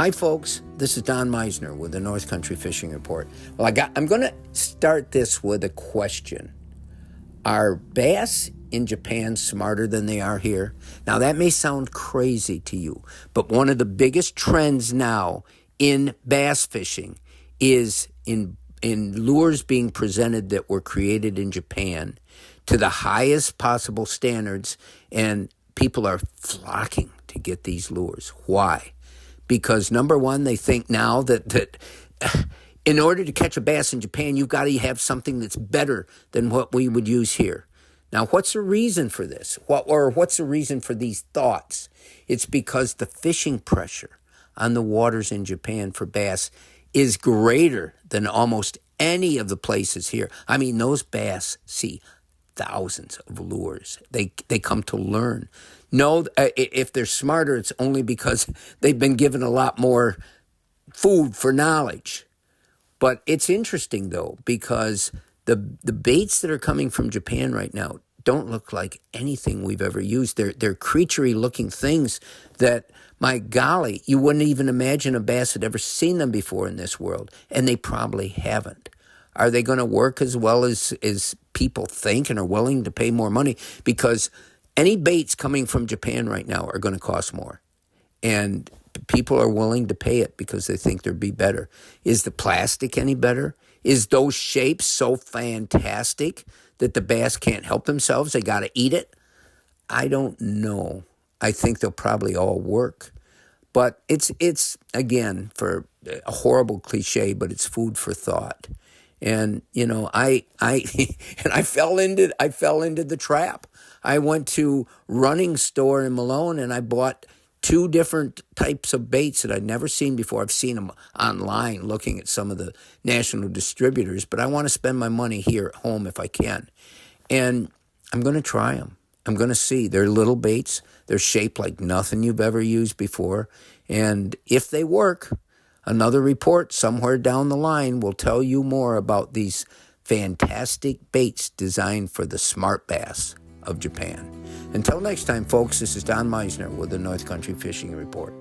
Hi, folks. This is Don Meissner with the North Country Fishing Report. Well, I'm going to start this with a question. Are bass in Japan smarter than they are here? Now, that may sound crazy to you, but one of the biggest trends now in bass fishing is in lures being presented that were created in Japan to the highest possible standards, and people are flocking to get these lures. Why? Because number one, they think now that in order to catch a bass in Japan, you've got to have something that's better than what we would use here. Now, what's the reason for this? What's the reason for these thoughts? It's because the fishing pressure on the waters in Japan for bass is greater than almost any of the places here. I mean, those bass see thousands of lures. They come to learn. No, if they're smarter, it's only because they've been given a lot more food for knowledge. But it's interesting, though, because the baits that are coming from Japan right now don't look like anything we've ever used. They're creaturey-looking things that, my golly, you wouldn't even imagine a bass had ever seen them before in this world, and they probably haven't. Are they going to work as well as people think and are willing to pay more money? Because any baits coming from Japan right now are going to cost more. And people are willing to pay it because they think they'll be better. Is the plastic any better? Is those shapes so fantastic that the bass can't help themselves? They got to eat it? I don't know. I think they'll probably all work. But it's again, for a horrible cliche, but it's food for thought. And I and I fell into the trap. I went to running store in Malone and I bought 2 different types of baits that I'd never seen before. I've seen them online looking at some of the national distributors, but I want to spend my money here at home if I can. And I'm going to try them. I'm going to see. They're little baits. They're shaped like nothing you've ever used before. And if they work, another report somewhere down the line will tell you more about these fantastic baits designed for the smart bass of Japan. Until next time, folks, this is Don Meissner with the North Country Fishing Report.